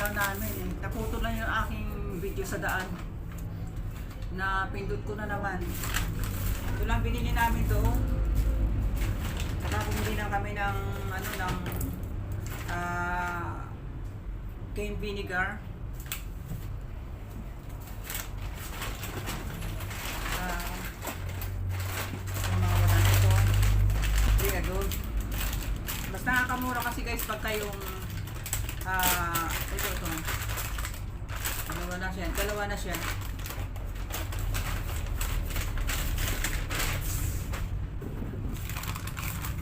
araw namin eh. Naputol lang yung aking video sa daan. Na pindot ko na naman. Ito lang binili namin doon. Saka bumili lang kami ng ano ng cane vinegar. Yung mga walang ito. Readult. Mas nakakamura kasi guys pagka yung ito. Dalawa na siya.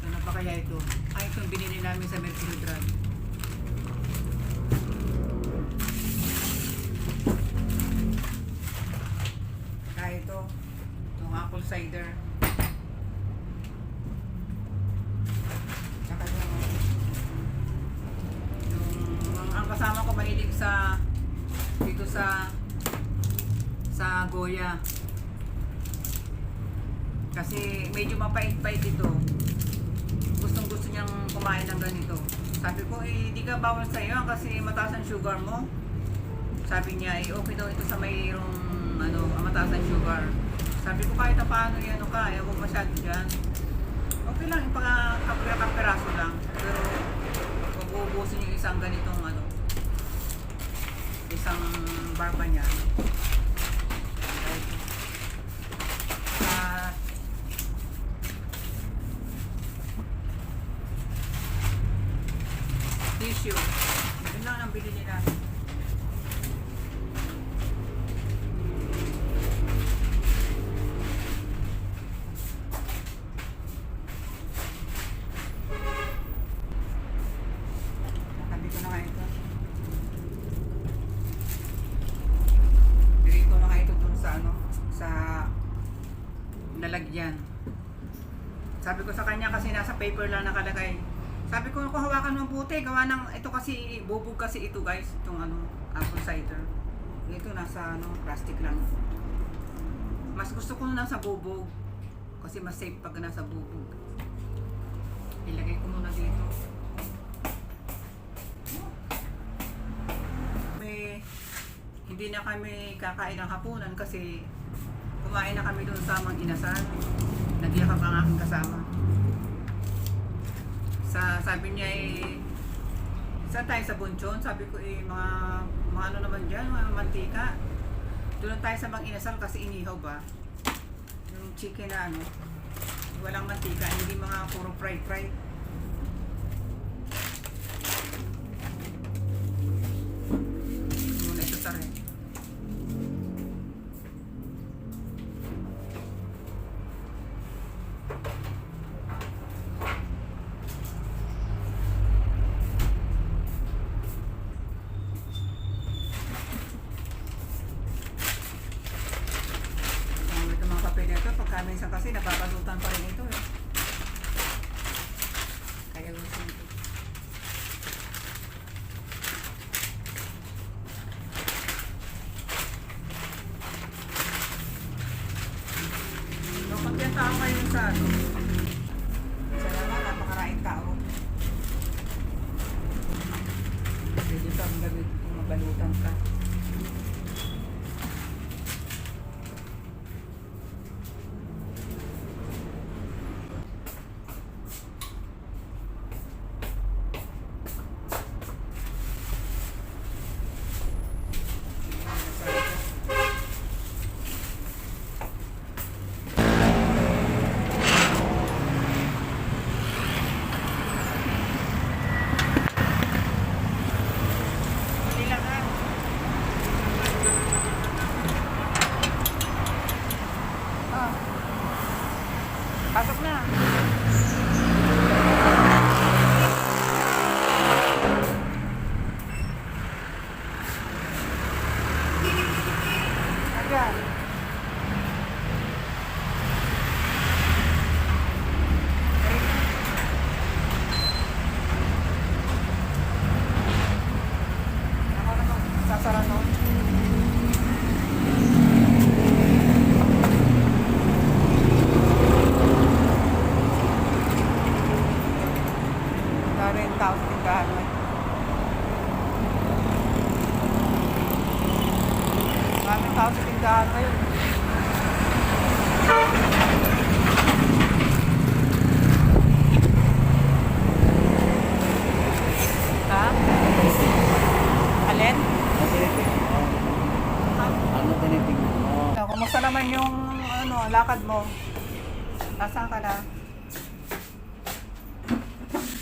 Ano pa kaya ito? Ay, itong binili namin sa Mercury Drug. Kaya itong apple cider. Saka ang kasama ko mahilig dito sa Goya. Kasi medyo mapait-pait ito. Gustong-gusto niyang kumain ng ganito. Sabi ko, di ka bawal sa iyo kasi mataas ang sugar mo. Sabi niya, okay daw ito sa mayroong mataas ang sugar. Sabi ko, kahit na paano yan, kaya mo masyado dyan. Okay lang, kapiraso lang. Pero, huwag uubusin yung isang ganitong isang barba niya. Tissue. Yun lang ang bili nila. Nakabi ko na nga ito. Bili ko na nga ito dun sa lalagyan. Sabi ko sa kanya kasi nasa paper lang nakalagay. Sabi ko, kung hawakan mo buti, gawa ng, ito kasi, bubog kasi ito guys, itong apple cider. Ito nasa plastic lang. Mas gusto ko nasa bubog. Kasi mas safe pag nasa bubog. Ilagay ko muna dito. Hindi na kami kakain ng hapunan kasi kumain na kami doon sa Mang Inasal. Nagyakap ang aking kasama. Sabi niya saan tayo sa Bunchon? Sabi ko mga ano naman dyan, mga mantika. Doon tayo sa Mang Inasal kasi inihaw ba? Yung chicken na walang mantika, hindi mga puro fry. Muna ito sa rin. Minsan kasi nababalutan pa rin ito Kaya gusto nito. Kapag yan tao kayo sa sana napakaraing tao. Pwede pa ang gawin kung mabalutan ka. Pasok na. Agad. Ako naman sasara nun. Tao sa tindahan mo. tao sa tindahan ngayon. Ha? Alin? Ha? Ano tinitingnan mo? So, kumusta naman yung ano, lakad mo? Nasaan ka na?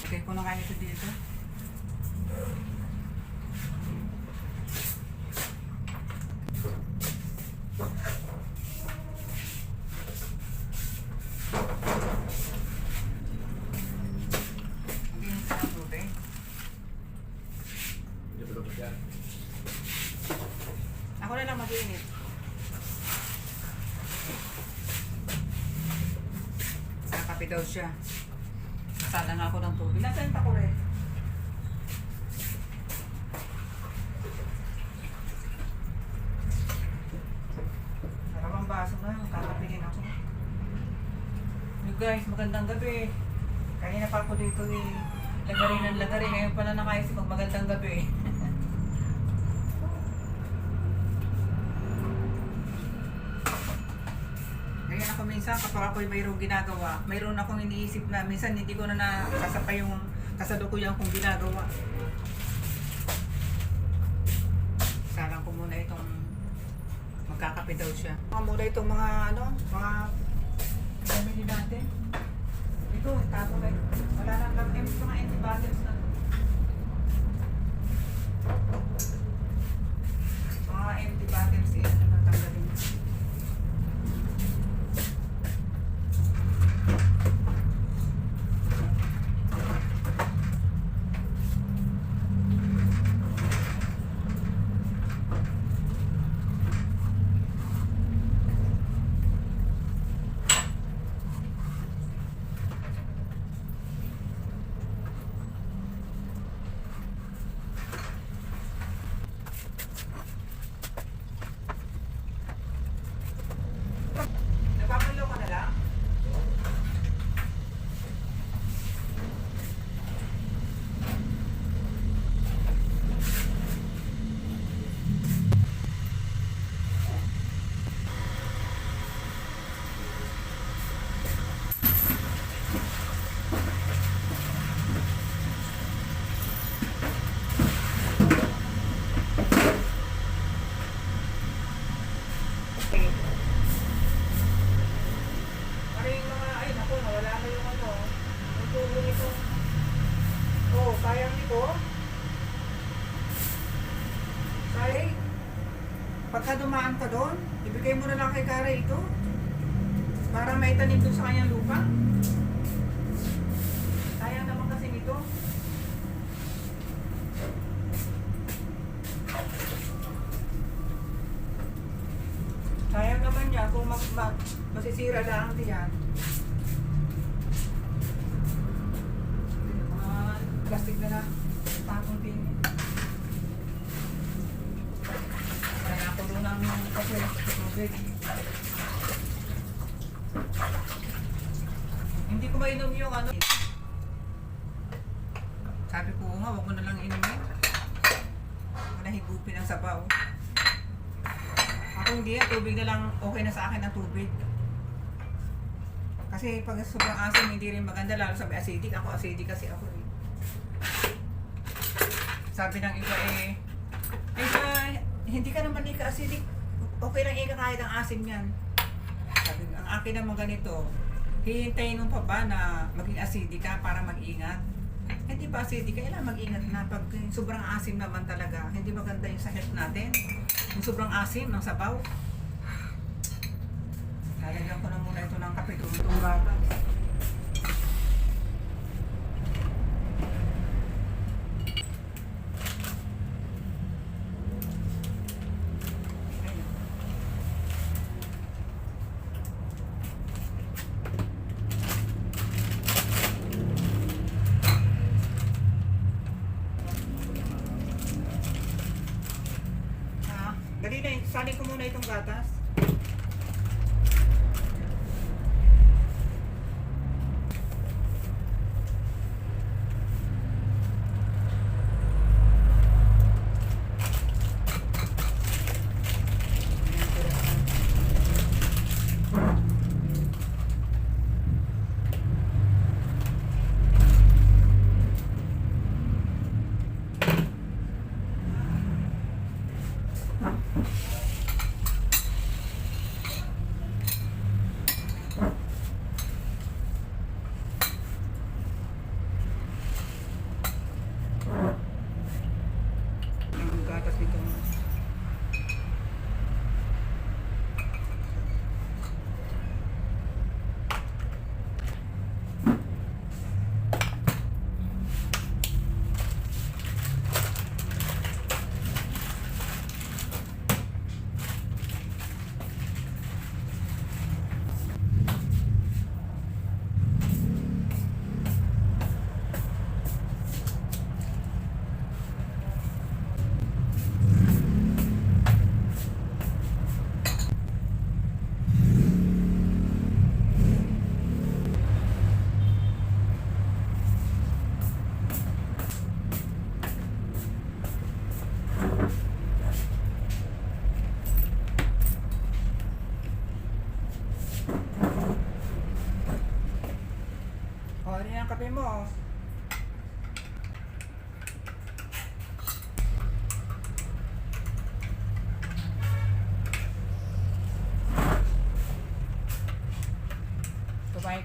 Okay, kung na ito dito. Maglinis ka ng tubig. Ako na lang mag-iinit. Nakape daw siya. Masala nga ako ng tubig. Nasaan pa ko rin? Maramang baso na. Kakapinin ako. You guys, magandang gabi. Kanina pa ako dito eh. Lagari ng lagari. Ngayon pala nakaisip magandang gabi. Ganyan ako minsan kapag ako'y mayroong ginagawa, mayroon akong iniisip na minsan hindi ko na nakasapay yung kasalukuyan kong ginagawa. Salang ko muna itong magkakape daw siya. Muna itong mga ano, mga family natin. Ito, tapo na ito. Wala nang lang mga antibiotics na. Mga antibiotics yan na natanggalin. Nagpapalo ka na lang? Ano yung mga, ay naku, nawala na yung ano, yung tubo nito. Oh, sayang nito. Sayang. Pagka dumaan ka doon, ibigay mo na lang kay Kara ito. Para may tanim doon sa kanyang lupa. Sayang naman kasi nito. Sayang naman niya kung masisira lang diyan. Plastic na lang. Tapong din. Kaya ako doon ang kasi tubig. Hindi ko mainom yung ano. Sabi ko nga, wag mo na lang inumin. Nahigupin ang sabaw. Ako hindi, tubig na lang, okay na sa akin ang tubig. Kasi pag sobrang asim, hindi rin maganda, lalo sa may acidic. Ako acidic kasi ako eh. Sabi ng iba eh, hindi ka naman ika-acidic. Okay lang ika kahit ang asim yan. Sabi ang akin naman ganito, hihintayin mo pa ba na maging acidic ka para mag-ingat? Hindi pa acidic, kailangan mag-ingat na pag sobrang asim naman talaga. Hindi maganda yung sa health natin. Yung sobrang asim ng sabaw. Lalagyan ko na muna ito ng kape itong bata. Dali na, salin ko muna itong gatas.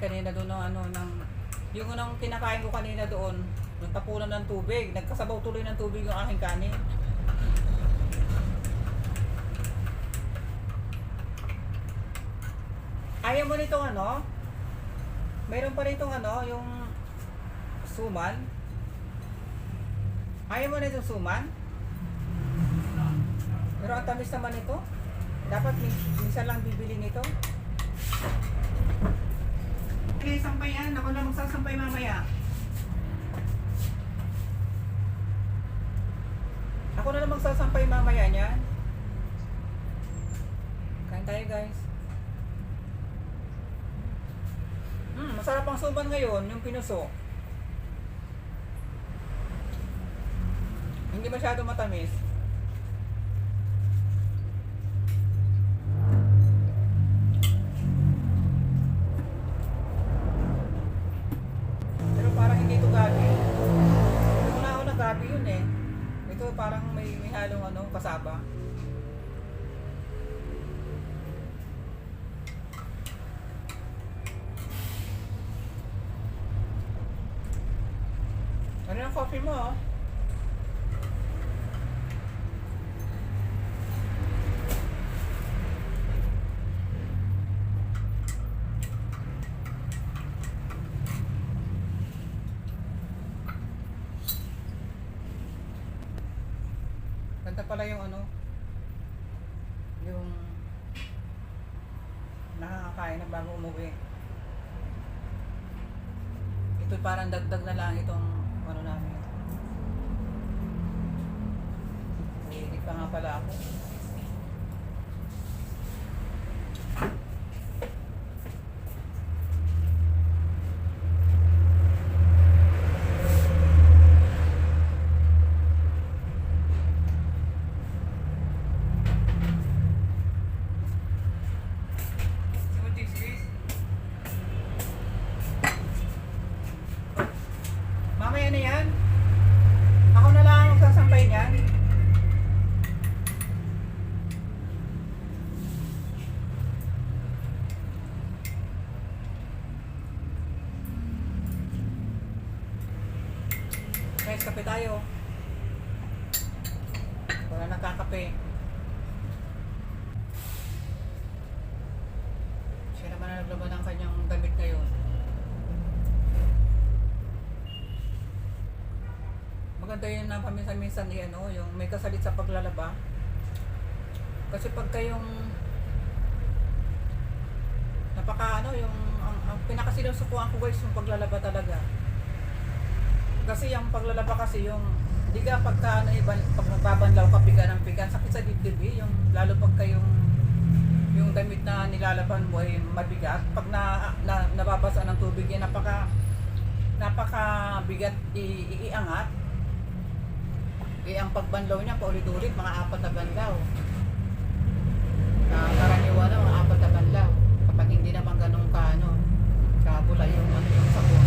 kanina doon ng ano, yung unang kinakain ko kanina doon, nagtapunan ng tubig, nagkasabaw tuloy ng tubig yung aking kanin. Ayaw mo nitong ano? Mayroon pa nitong ano, yung suman. Ayaw mo nitong suman? Pero ang tamis naman ito. Dapat minsan lang bibili nito. Okay, sampayan. Ako na magsasampay mamaya. Ako na lang magsasampay mamaya niyan. Kain tayo guys. Masarap ang suman ngayon, yung pinuso. Hindi masyado matamis. Pero parang hindi ito gabi. Yung una gabi yun eh. Ito parang may halong ano, kasaba. Ano yung coffee mo? Oh? Ganda pala yung ano, yung nakakakain na bago umuwi. Ito parang dagdag na lang itong ano namin. Hindi pa nga pala ako. Mamaya na yan. Ako na lang ang magsasampay niyan. Guys, kape tayo. Wala nagkakape. Siya naman na naglaban ng kanyang damit ngayon. Maganda yun na paminsan-minsan ano, yung may kasalit sa paglalaba. Kasi pag kayong napaka ano, yung ang pinakasinusukuan ko guys, yung paglalaba talaga. Kasi yung paglalaba kasi yung di ka pagka ano, pag nagbabanlaw ka piga ng piga, sakit sa dibdib eh, yung lalo pag kayong yung damit na nilalaban mo ay mabigat. Pag nababasa ng tubig yan, napaka bigat iangat. Ang pagbanlaw niya paulit-ulit, mga 4 na banlaw. Karaniwan na mga 4 na banlaw. Kapag hindi naman ganun kabula yung sabon.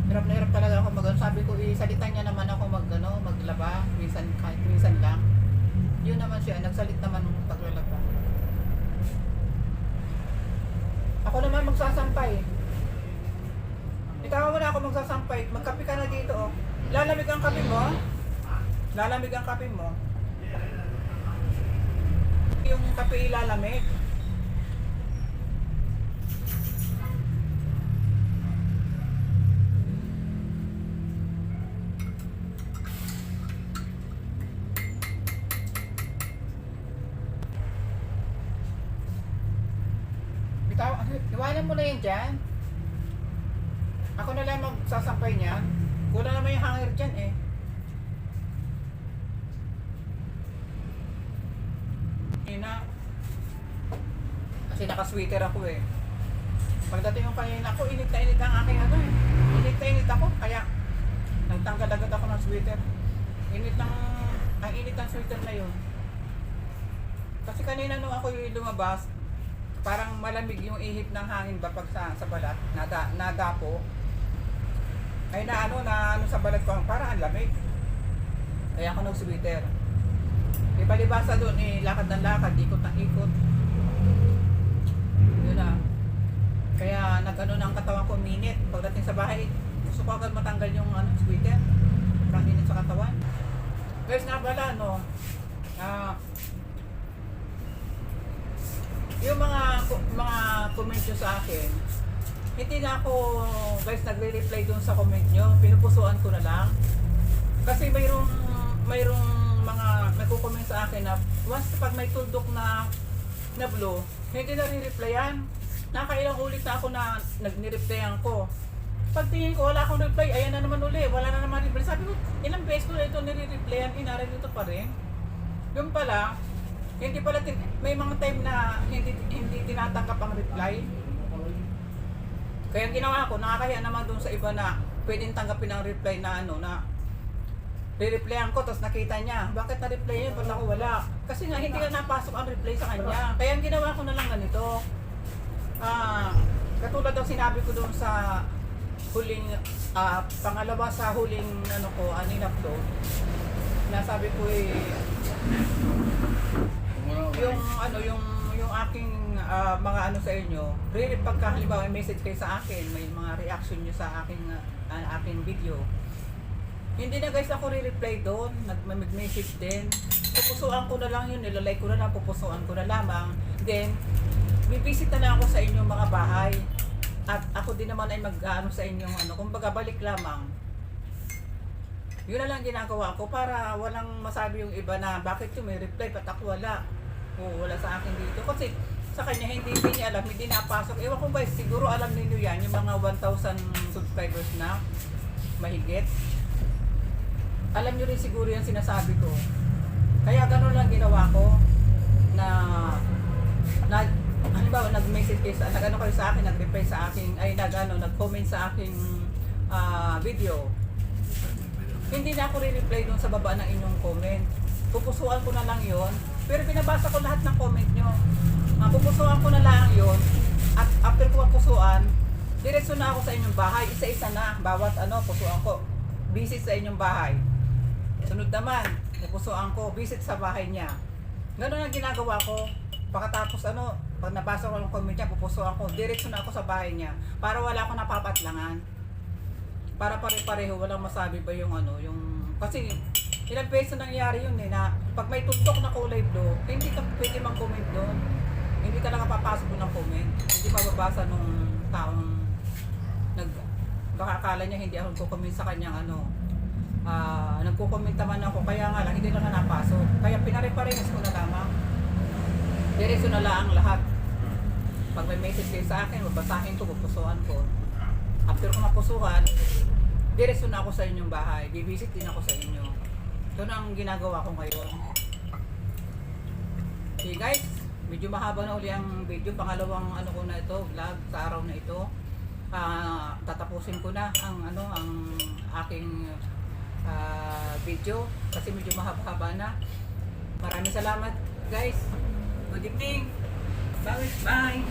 Hirap na hirap talaga ako sabi ko, salita niya naman ako maglaba, kahit minsan lang. Yun naman siya, nagsalit naman ng paglalaba. Ako naman magsasampay. Ikaw mo na ako magsasampay. Magkape ka na dito, oh. Lalamig ang kape mo. Lalamig ang kape mo. Yung kape ilalamig. Iwanan mo na yan dyan. Ako na lang magsasampay niyan. Wala naman yung hanger dyan eh. Kasi naka-sweater ako eh. Pagdating yung kanina ako, init na init ang aking ano eh. Init na init ako, kaya nagtanggal agad ako ng sweater. Ang init ng sweater na yun. Kasi kanina nung ako lumabas, parang malamig yung ihip ng hangin ba pag sa balat, nadapo. Ay na ano sa balat ko, parang ang lamig. Kaya ako nag-sweater. Ibalibasa doon lakad ng lakad, ikot ng ikot. Yun na. Kaya nag-ano ng katawan ko minute. Pagdating sa bahay, gusto ko agad matanggal yung sweater. Parang init sa katawan. Guys, nga pala, no, yung mga comment nyo sa akin, hindi na ako, guys, nagre-reply dun sa comment nyo. Pinupusuan ko na lang. Kasi mayroong mga nagko-comment sa akin na once pag may tuldok na blue, hindi na re-replyan. Nakailang ulit na ako na nagni-replyan ko. Pagtingin ko, wala akong reply, ayan na naman uli, wala na naman reply. Sabi ko, ilang beses ko na ito nire-replyan, inaral nito pa rin. Yung pala, hindi pala, may mga time na hindi tinatanggap ang reply. Kaya ang ginawa ko, nakakahiya naman doon sa iba na pwedeng tanggapin ang reply na na re-replyan ko, tapos nakita niya, bakit na-reply yun, ba't ako wala? Kasi nga, hindi na napasok ang reply sa kanya. Kaya ang ginawa ko na lang ganito, katulad ng sinabi ko doon sa huling, pangalawa sa huling, aninap to, nasabi ko yung aking mga sa inyo, really pagka halimbawa may message kayo sa akin, may mga reaction nyo sa aking video, hindi na guys ako re-reply doon, nag-message din, pupusuan ko na lang yun, nilalike ko na lang, pupusuan ko na lamang, then bibisit na lang ako sa inyong mga bahay, at ako din naman ay mag-ano sa inyong kumbaga balik lamang. Yun na lang ginagawa ko para walang masabi yung iba na bakit yung may reply ba't ako wala. Wala sa akin dito. Kasi sa kanya hindi niya alam, hindi napasok. Ewan ko ba, siguro alam niyo yan, yung mga 1,000 subscribers na mahigit. Alam niyo rin siguro yung sinasabi ko. Kaya gano'n lang ginawa ko na halimbawa nag-message kayo kayo sa akin, nag-reply sa akin, nag-comment sa aking video. Hindi na ako re-reply doon sa baba ng inyong comment. Pupusuan ko na lang yon. Pero binabasa ko lahat ng comment nyo. Pupusuan ko na lang yon. At after ko pupusuan, diretso na ako sa inyong bahay. Isa-isa na. Bawat pusuan ko. Visit sa inyong bahay. Sunod naman, pupusuan ko. Visit sa bahay niya. Ganun ang ginagawa ko. Pagkatapos pag nabasa ko ng comment niya, pupusuan ko. Diretso na ako sa bahay niya. Para wala akong napapatlangan. Para pare-pareho, walang masabi ba yung kasi ilang beses nangyari yun na pag may tuntok na kulay blue, hindi ka pwede mag-comment doon. Hindi ka nakapapasok doon ng comment. Hindi mababasa nung taong baka akala niya hindi ako nagko-comment sa kanyang nagko-comment naman ako, kaya nga lang hindi lang na napasok. Kaya pinare-parehas ko na lamang. Diretso na lang lahat. Pag may message kayo sa akin, babasahin ko, pupusuan ko. After ko mapusuhan, diretso na ako sa inyong bahay. Bibisit din ako sa inyo. Ito na ang ginagawa ko ngayon. Okay guys, medyo mahaba na uli ang video. Pangalawang ko na ito, vlog sa araw na ito. Tatapusin ko na ang aking video kasi medyo mahaba-haba na. Maraming salamat guys. Good evening. Bye.